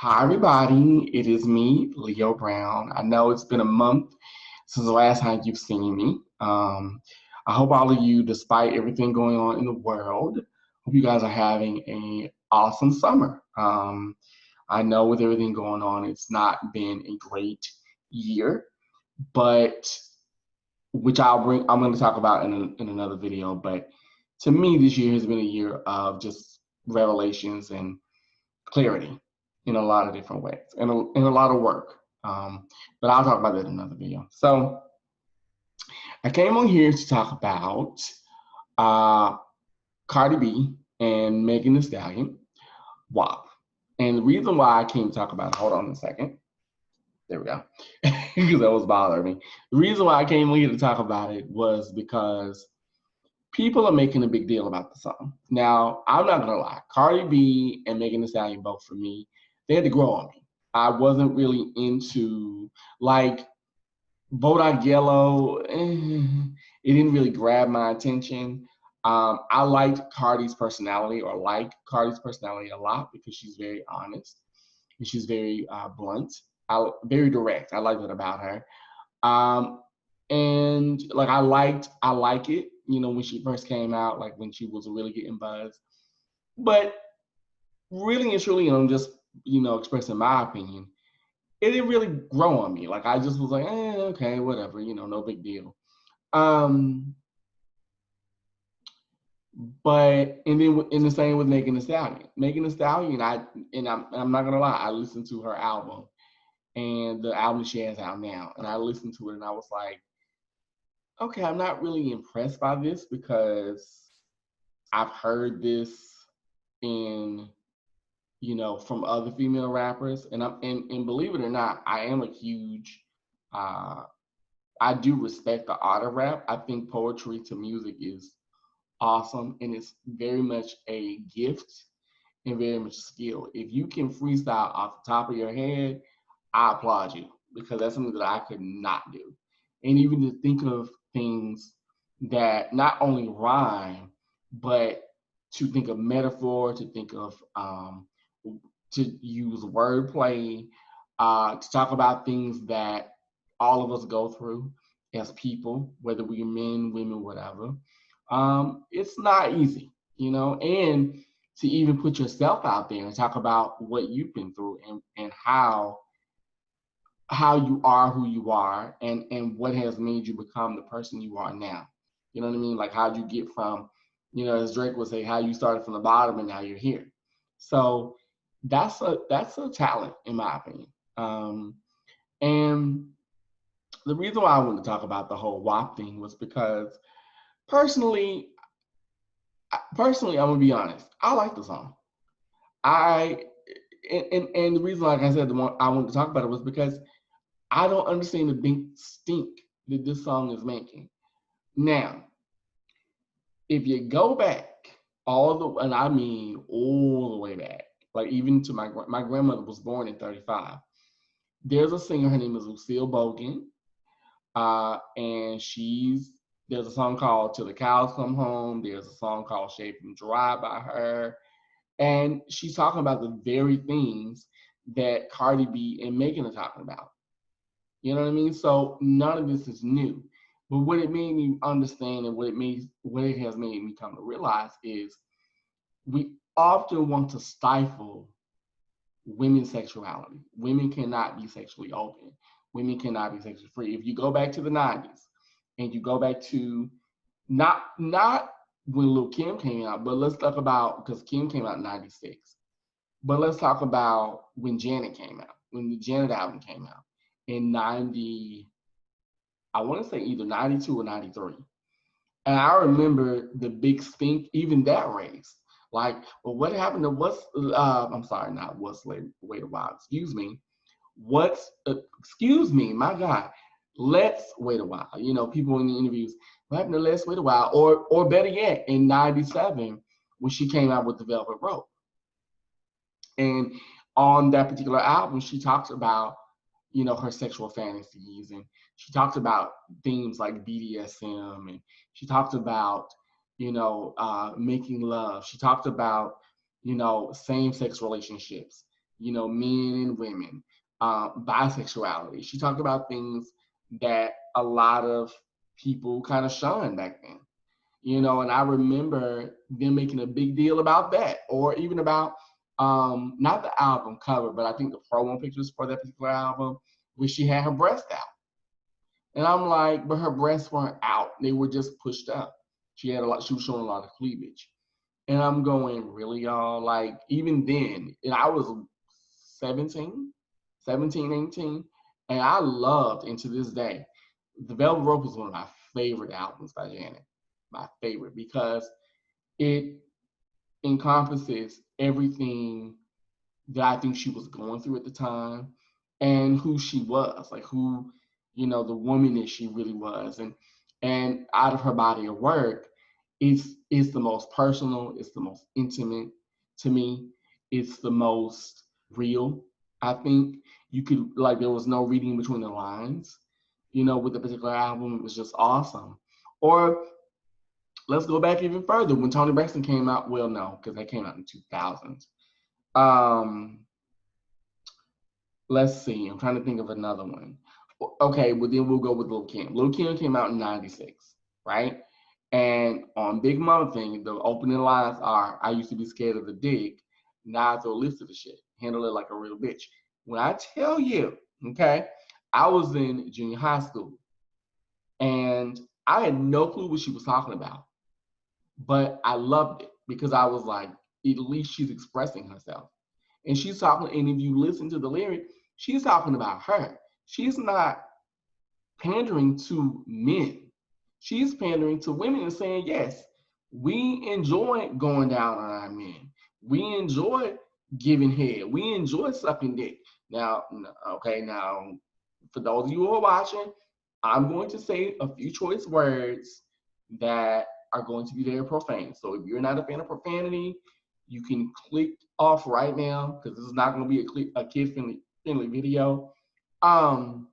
Hi, everybody. It is me, Leo Brown. I know it's been a month since the last time you've seen me. I hope all of you, despite everything going on in the world, hope you guys are having a awesome summer. I know with everything going on, it's not been a great year, but which I'm going to talk about in another video. But to me, this year has been a year of just revelations and clarity in a lot of different ways and a lot of work. But I'll talk about that in another video. So I came on here to talk about uh, Cardi B and Megan Thee Stallion, WAP. And the reason why I came to talk about it, hold on a second. There we go. Because that was bothering me. The reason why I came here to talk about it was because people are making a big deal about the song. Now, I'm not gonna lie, Cardi B and Megan Thee Stallion both for me, they had to grow on me. I wasn't really into like Bodak Yellow. It didn't really grab my attention. I liked Cardi's personality, or like Cardi's personality a lot because she's very honest and she's very blunt. Very direct. I like that about her. Um, and like I like it, when she first came out, like when she was really getting buzz. But really and truly, just expressing my opinion, it didn't really grow on me. Like I just was like, okay, whatever, no big deal. Um, but and then in the same with Megan Thee Stallion. Megan Thee Stallion, I'm not gonna lie, I listened to her album and the album she has out now, and I listened to it and I was like, okay, I'm not really impressed by this because I've heard this in, from other female rappers, and believe it or not, I am a huge, uh, I do respect the art of rap. I think poetry to music is awesome, and it's very much a gift and very much skill. If you can freestyle off the top of your head, I applaud you because that's something that I could not do. And even to think of things that not only rhyme, but to think of metaphor, to think of to use wordplay, to talk about things that all of us go through as people, whether we're men, women, whatever. It's not easy, and to even put yourself out there and talk about what you've been through and how you are who you are and what has made you become the person you are now. You know what I mean? Like how'd you get from, as Drake would say, how you started from the bottom and now you're here. So that's a talent in my opinion. And the reason why I wanted to talk about the whole WAP thing was because personally, I'm gonna be honest. I like the song. I and the reason, like I said, the one I wanted to talk about it was because I don't understand the big stink that this song is making. Now, if you go back and I mean all the way back, like even to my grandmother was born in '35. There's a singer, her name is Lucille Bogan, and there's a song called "Till the Cows Come Home." There's a song called "Shape and Dry" by her, and she's talking about the very things that Cardi B and Megan are talking about. You know what I mean? So none of this is new. But what it made me understand and what it has made me come to realize is we often want to stifle women's sexuality. Women cannot be sexually open. Women cannot be sexually free. If you go back to the 90s and you go back to not when Lil Kim came out, but let's talk about, because Kim came out in 96. But let's talk about when Janet came out, when the Janet album came out in 90, I want to say either 92 or 93. And I remember the big stink, even that race. Like, well, what happened to I'm sorry, not what's wait a while, excuse me. Excuse me, my God, let's wait a while. People in the interviews, what happened to let's wait a while? Or better yet, in 97, when she came out with the Velvet Rope. And on that particular album, she talks about, her sexual fantasies, and she talked about themes like BDSM, and she talked about, making love. She talked about, same-sex relationships, men and women, bisexuality. She talked about things that a lot of people kind of shunned back then. And I remember them making a big deal about that, or even about not the album cover, but I think the promo pictures for that particular album, where she had her breast out. And I'm like, but her breasts weren't out; they were just pushed up. She was showing a lot of cleavage, and I'm going, really, y'all? Like, even then, and I was 17, 17, 18, and I loved, and to this day, The Velvet Rope is one of my favorite albums by Janet. My favorite, because it encompasses everything that I think she was going through at the time, and who she was, like who, the woman that she really was. And out of her body of work, is the most personal, it's the most intimate to me, it's the most real. I think you could, like, there was no reading between the lines, with the particular album. It was just awesome. Or let's go back even further. When Toni Braxton came out, well, no, because that came out in 2000s. Let's see. I'm trying to think of another one. Okay, well, then we'll go with Lil' Kim. Lil' Kim came out in 96, right? And on Big Mama Thing, the opening lines are, I used to be scared of the dick. Now I throw lips to the shit. Handle it like a real bitch. When I tell you, okay, I was in junior high school, and I had no clue what she was talking about. But I loved it because I was like, at least she's expressing herself. And she's talking, and if you listen to the lyric, she's talking about her. She's not pandering to men. She's pandering to women and saying, yes, we enjoy going down on our men. We enjoy giving head. We enjoy sucking dick. Now, okay, now, for those of you who are watching, I'm going to say a few choice words that are going to be very profane. So if you're not a fan of profanity, you can click off right now, because this is not going to be a kid-friendly video. And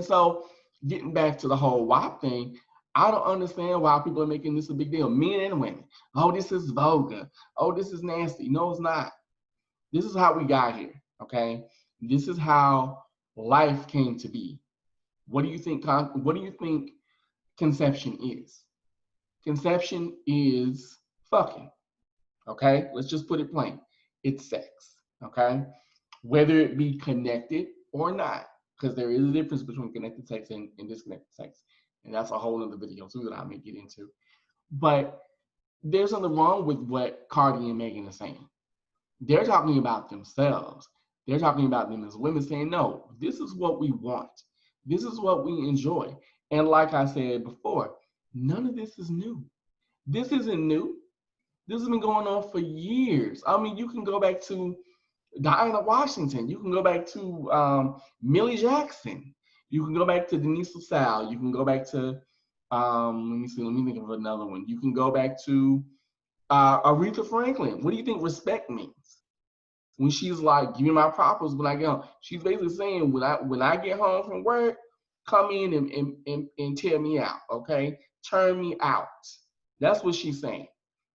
so, getting back to the whole WAP thing, I don't understand why people are making this a big deal, men and women. Oh, this is vulgar. Oh, this is nasty. No, it's not. This is how we got here, okay? This is how life came to be. What do you think? What do you think conception is? Conception is fucking, okay? Let's just put it plain. It's sex, okay? Whether it be connected or not, because there is a difference between connected sex and disconnected sex. And that's a whole other video too that I may get into. But there's nothing wrong with what Cardi and Megan are saying. They're talking about themselves. They're talking about them as women, saying, no, this is what we want. This is what we enjoy. And like I said before, none of this is new. This isn't new. This has been going on for years. I mean, you can go back to Diana Washington. You can go back to Millie Jackson. You can go back to Denise LaSalle. You can go back to, let me think of another one. You can go back to Aretha Franklin. What do you think respect means? When she's like, give me my propers when I get home. She's basically saying, when I get home from work, come in and tear me out, okay? Turn me out. That's what she's saying.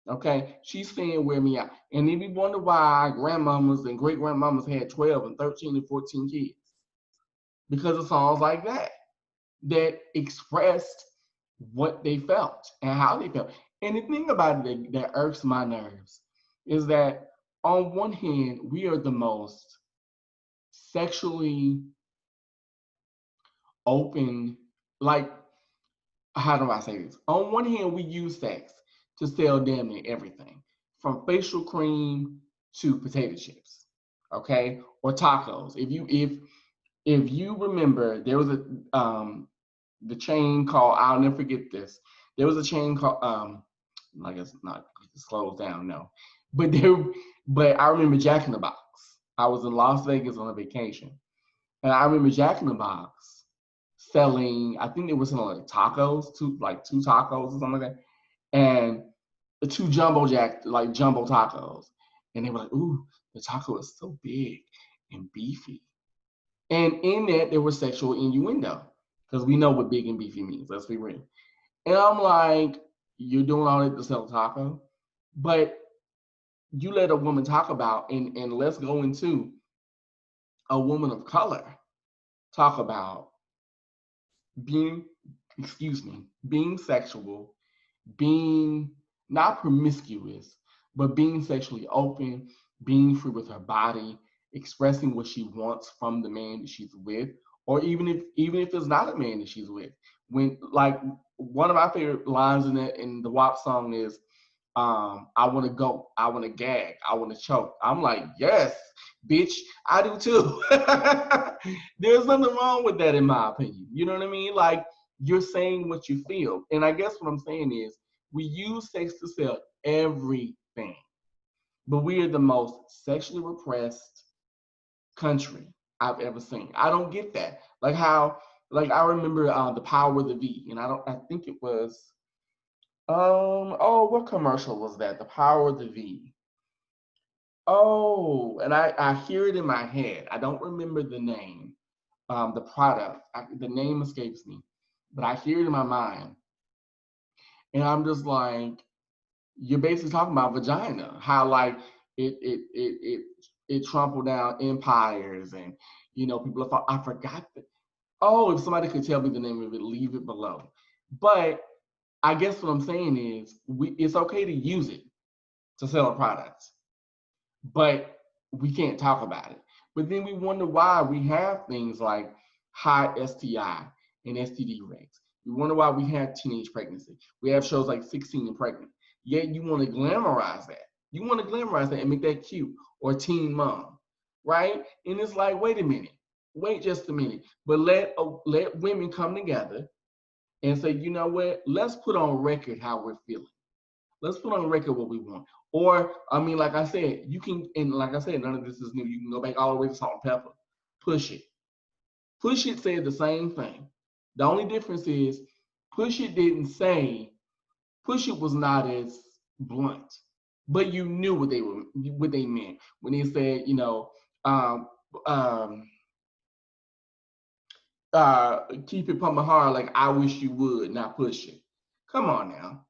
Okay, she's saying wear me out. And if you wonder why grandmamas and great grandmamas had 12 and 13 and 14 kids, because of songs like that expressed what they felt and how they felt. And the thing about it that irks my nerves is that on one hand, we are the most sexually open, like, how do I say this? On one hand, we use sex to sell damn near everything, from facial cream to potato chips, okay, or tacos. If you remember, there was the chain called, I'll never forget this. There was a chain called I guess not, it's closed down, no, but I remember Jack in the Box. I was in Las Vegas on a vacation, and I remember Jack in the Box selling, I think they were selling like tacos, two tacos or something like that, and the two jumbo tacos. And they were like, ooh, the taco is so big and beefy. And in that, there was sexual innuendo, because we know what big and beefy means, let's be real. And I'm like, you're doing all that to sell a taco? But you let a woman talk about, and let's go into a woman of color talk about being, being sexual, being not promiscuous, but being sexually open, being free with her body, expressing what she wants from the man that she's with, or even if it's not a man that she's with. When like one of my favorite lines in the WAP song is I want to go, I want to gag, I want to choke. I'm like, yes, bitch, I do too. There's nothing wrong with that, in my opinion. You know what I mean? Like, you're saying what you feel. And I guess what I'm saying is we use sex to sell everything, but we are the most sexually repressed country I've ever seen. I don't get that. Like I remember the Power of the V, and I think it was what commercial was that? The Power of the V. Oh, and I hear it in my head. I don't remember the name, the product. The name escapes me, but I hear it in my mind, and I'm just like, you're basically talking about vagina, how like it trampled down empires, and people are. I forgot that. Oh, if somebody could tell me the name of it, leave it below. But I guess what I'm saying is, it's okay to use it to sell a product, but we can't talk about it. But then we wonder why we have things like high STI and STD rates. We wonder why we have teenage pregnancy. We have shows like 16 and Pregnant. Yet you want to glamorize that. You want to glamorize that and make that cute, or teen mom, right? And it's like, wait a minute, wait just a minute. But let women come together and say, you know what? Let's put on record how we're feeling. Let's put on record what we want. Or, I mean, like I said, you can, and like I said, none of this is new. You can go back all the way to Salt-N-Pepa. Push It. Push It said the same thing. The only difference is Push It didn't say, Push It was not as blunt, but you knew what they meant when they said, um, um, keep it pumping hard like I wish you would, not push it. Come on now.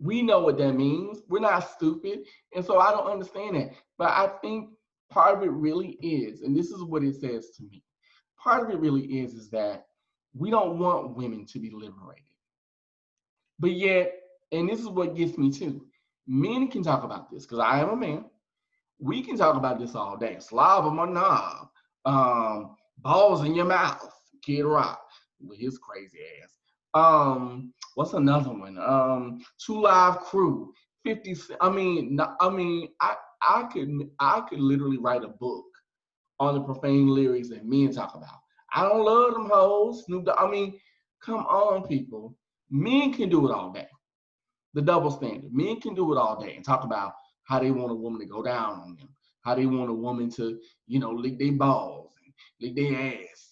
We know what that means. We're not stupid. And so I don't understand that. But I think part of it really is, and this is what it says to me. Part of it really is that we don't want women to be liberated. But yet, and this is what gets me too, men can talk about this because I am a man. We can talk about this all day. Slob on my knob, balls in your mouth, Kid Rock with his crazy ass. What's another one? Two Live Crew, 50. I could literally write a book on the profane lyrics that men talk about. I don't love them hoes, Snoop Dogg. I mean, come on, people. Men can do it all day. The double standard. Men can do it all day and talk about how they want a woman to go down on them, how they want a woman to, lick their balls and lick their ass.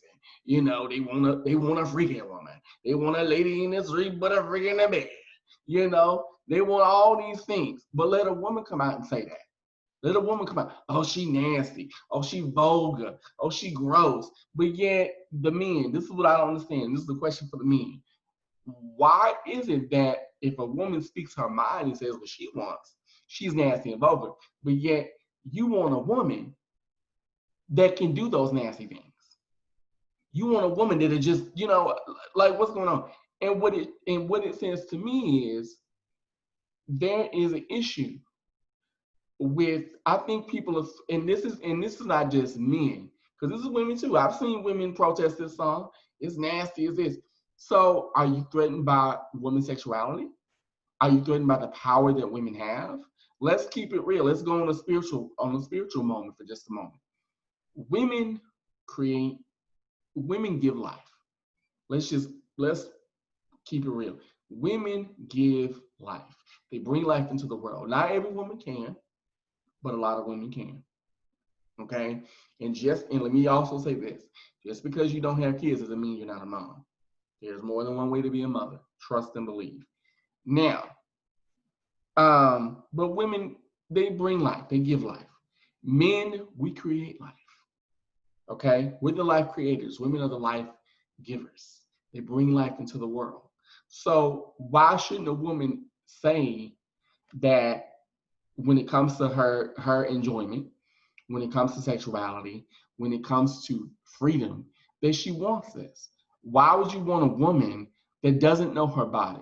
And, they want a freaking woman. They want a lady in the street, but a freak in the bed. They want all these things. But let a woman come out and say that. Let a woman come out. Oh, she nasty. Oh, she vulgar. Oh, she gross. But yet, the men, this is what I don't understand. This is the question for the men. Why is it that if a woman speaks her mind and says what she wants, she's nasty and vulgar, but yet you want a woman that can do those nasty things? You want a woman that is just, like, what's going on? And what it says to me is there is an issue with, I think people are, and this is not just men, because this is women too. I've seen women protest this song. It's nasty as this. So are you threatened by women's sexuality? Are you threatened by the power that women have? Let's keep it real. Let's go on a spiritual moment for just a moment. Women create, women give life. Let's keep it real. Women give life. They bring life into the world. Not every woman can, but a lot of women can. Okay? And let me also say this. Just because you don't have kids doesn't mean you're not a mom. There's more than one way to be a mother. Trust and believe. Now, but women, they bring life, they give life. Men, we create life. Okay? We're the life creators. Women are the life givers. They bring life into the world. So why shouldn't a woman say that when it comes to her enjoyment, when it comes to sexuality, when it comes to freedom, that she wants this. Why would you want a woman that doesn't know her body?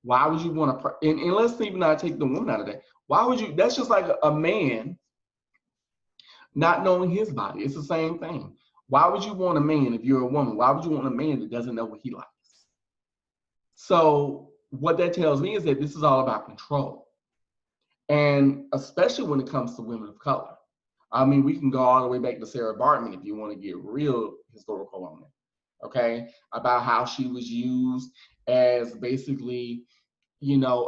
Why would you want and let's even not take the woman out of that. Why would you, that's just like a man not knowing his body. It's the same thing. Why would you want a man, if you're a woman, why would you want a man that doesn't know what he likes? So what that tells me is that this is all about control. And especially when it comes to women of color. I mean, we can go all the way back to Sarah Bartman if you want to get real historical on it, okay? About how she was used as basically, you know,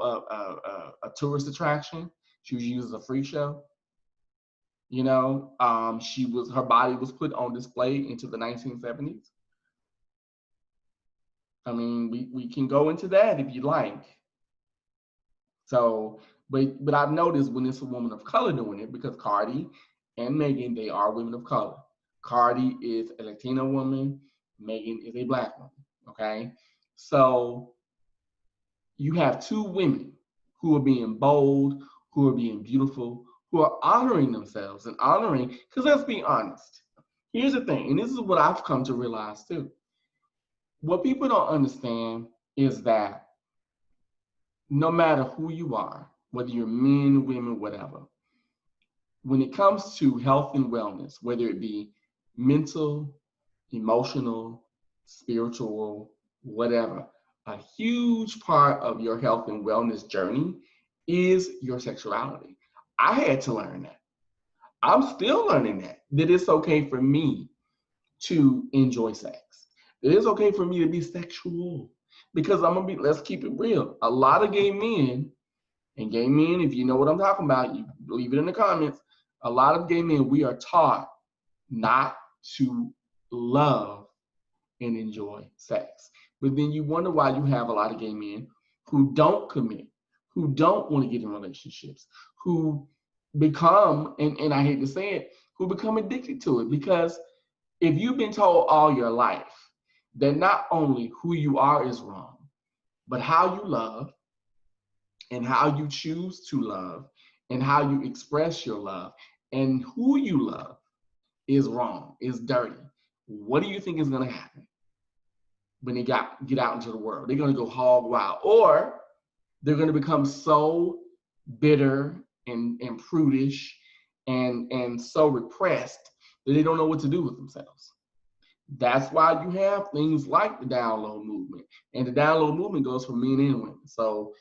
a tourist attraction. She was used as a freak show. You know, her body was put on display into the 1970s. I mean, we can go into that if you like. So, but I've noticed when it's a woman of color doing it, because Cardi and Megan, they are women of color. Cardi is a Latina woman, Megan is a Black woman. Okay. So you have two women who are being bold, who are being beautiful, who are honoring themselves and honoring, because let's be honest. Here's the thing, and this is what I've come to realize too. What people don't understand is that no matter who you are, whether you're men, women, whatever, when it comes to health and wellness, whether it be mental, emotional, spiritual, whatever, a huge part of your health and wellness journey is your sexuality. I had to learn that. I'm still learning that it's okay for me to enjoy sex. It is okay for me to be sexual, because let's keep it real. A lot of gay men, and gay men, if you know what I'm talking about, you leave it in the comments. A lot of gay men, we are taught not to love and enjoy sex. But then you wonder why you have a lot of gay men who don't commit, who don't want to get in relationships, who become, and I hate to say it, who become addicted to it. Because if you've been told all your life that not only who you are is wrong, but how you love and how you choose to love and how you express your love and who you love is wrong, is dirty, what do you think is going to happen when they get out into the world? They're going to go hog wild, or they're going to become so bitter and prudish and so repressed that they don't know what to do with themselves. That's why you have things like the download movement, and the download movement goes for men and women. So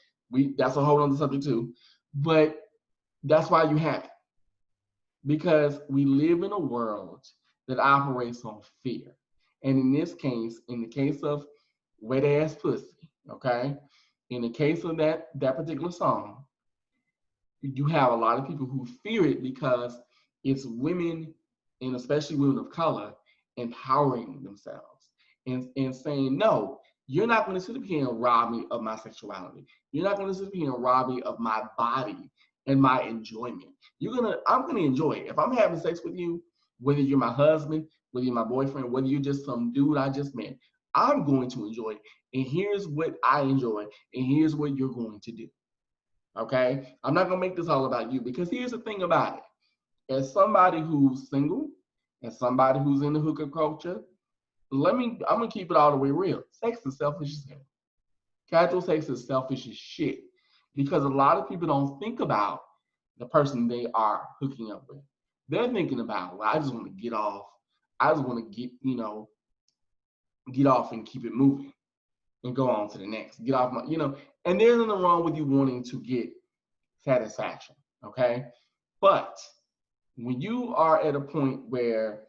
that's a whole other subject too, but that's why you have it, because we live in a world that operates on fear. And in this case, in the case of wet ass pussy, okay, in the case of that particular song, you have a lot of people who fear it because it's women, and especially women of color, empowering themselves and saying, no, you're not going to sit up here and rob me of my sexuality. You're not going to sit up here and rob me of my body and my enjoyment. I'm going to enjoy it. If I'm having sex with you, whether you're my husband, whether you're my boyfriend, whether you're just some dude I just met, I'm going to enjoy it. And here's what I enjoy, and here's what you're going to do. Okay? I'm not going to make this all about you, because here's the thing about it. As somebody who's single, as somebody who's in the hookup culture, I'm going to keep it all the way real. Sex is selfish as hell. Casual sex is selfish as shit, because a lot of people don't think about the person they are hooking up with. They're thinking about, well, I just want to get off. I just want to get off and keep it moving and go on to the next. Get off and there's nothing wrong with you wanting to get satisfaction, okay? But when you are at a point where,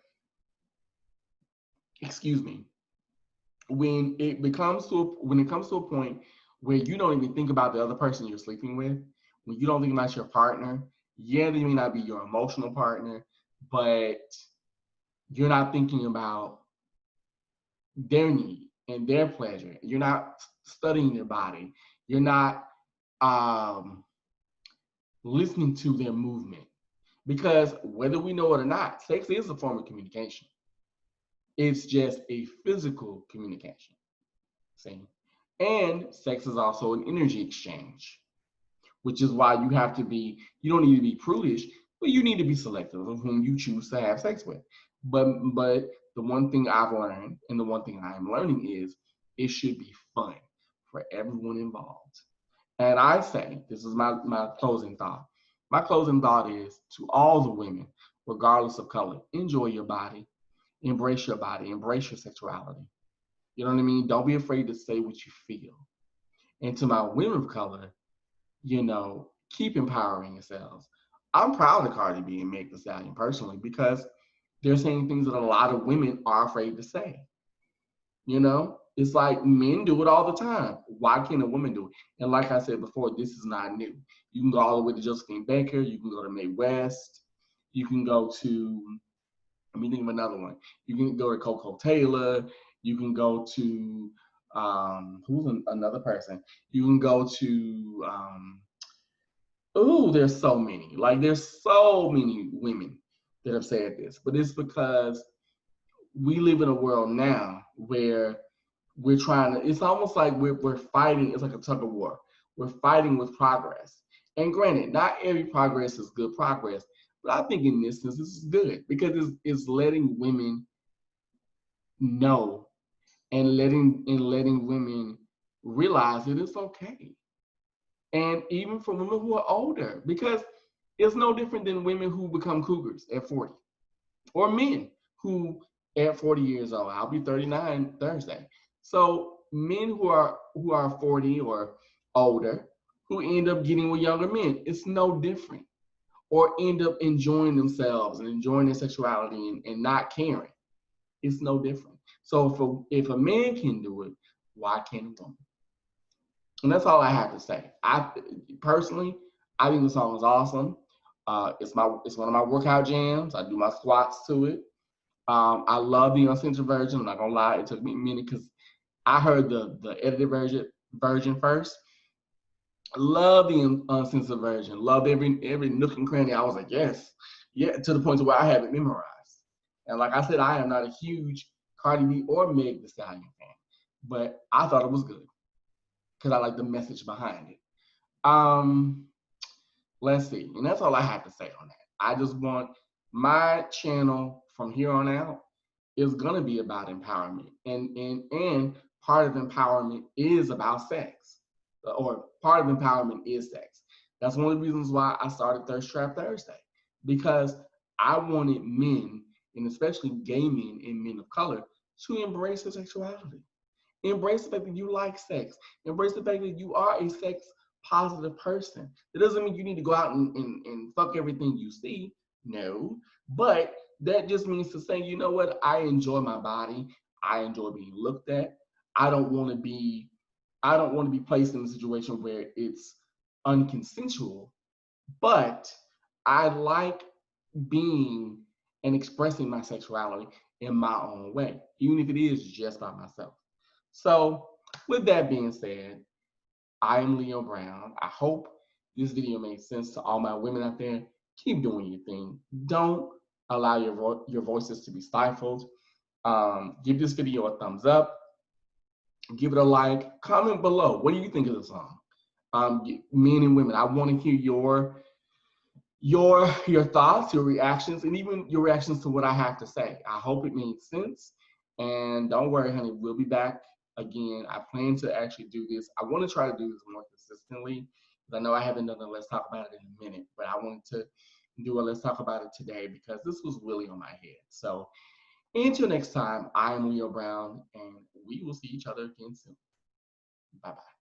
when it comes to a point where you don't even think about the other person you're sleeping with, when you don't think about your partner, yeah, they may not be your emotional partner, but you're not thinking about their need and their pleasure. You're not studying their body. You're not listening to their movement. Because whether we know it or not, sex is a form of communication. It's just a physical communication. See? And sex is also an energy exchange, which is why you don't need to be prudish. Well, you need to be selective of whom you choose to have sex with. But the one thing I've learned, and the one thing I am learning is it should be fun for everyone involved. And I say, this is my closing thought. My closing thought is to all the women, regardless of color, enjoy your body, embrace your sexuality. You know what I mean? Don't be afraid to say what you feel. And to my women of color, keep empowering yourselves. I'm proud of Cardi B and Meg Thee Stallion personally because they're saying things that a lot of women are afraid to say. It's like men do it all the time. Why can't a woman do it? And like I said before, this is not new. You can go all the way to Josephine Baker. You can go to Mae West. You can go to, let me think of another one. You can go to Coco Taylor. You can go to, who's another person? You can go to, there's so many. Like, there's so many women that have said this. But it's because we live in a world now where we're trying to, it's almost like we're fighting, it's like a tug of war. We're fighting with progress. And granted, not every progress is good progress, but I think in this instance, this is good because it's letting women know and letting women realize that it's okay. And even for women who are older, because it's no different than women who become cougars at 40 or men who at 40 years old, I'll be 39 Thursday. So men who are 40 or older who end up getting with younger men, it's no different. Or end up enjoying themselves and enjoying their sexuality and not caring. It's no different. So if a man can do it, why can't a woman? And that's all I have to say. I personally, I think the song is awesome. It's one of my workout jams. I do my squats to it. I love the uncensored version. I'm not gonna lie, it took me a minute because I heard the edited version first. Love the uncensored version. Love every nook and cranny. I was like, yes, yeah, to the point to where I have it memorized. And like I said, I am not a huge Cardi B or Meg Thee Stallion fan, but I thought it was good because I like the message behind it. Um, let's see, and that's all I have to say on that. I just want my channel from here on out is gonna be about empowerment, and part of empowerment is about sex, or part of empowerment is sex. That's one of the reasons why I started Thirst Trap Thursday, because I wanted men, and especially gay men and men of color, to embrace their sexuality. Embrace the fact that you like sex. Embrace the fact that you are a sex positive person. It doesn't mean you need to go out and fuck everything you see. No. But that just means to say, you know what? I enjoy my body. I enjoy being looked at. I don't want to be placed in a situation where it's unconsensual, but I like being and expressing my sexuality in my own way, even if it is just by myself. So, with that being said, I am Leo Brown. I hope this video made sense to all my women out there. Keep doing your thing. Don't allow your voices to be stifled. Give this video a thumbs up. Give it a like. Comment below. What do you think of the song? Men and women, I want to hear your thoughts, your reactions, and even your reactions to what I have to say. I hope it made sense. And don't worry, honey, we'll be back again. I plan to actually do this. I want to try to do this more consistently because I know I haven't done a Let's Talk About It in a minute, but I wanted to do a Let's Talk About It today because this was really on my head. So until next time, I am Leo Brown, and we will see each other again soon. Bye-bye.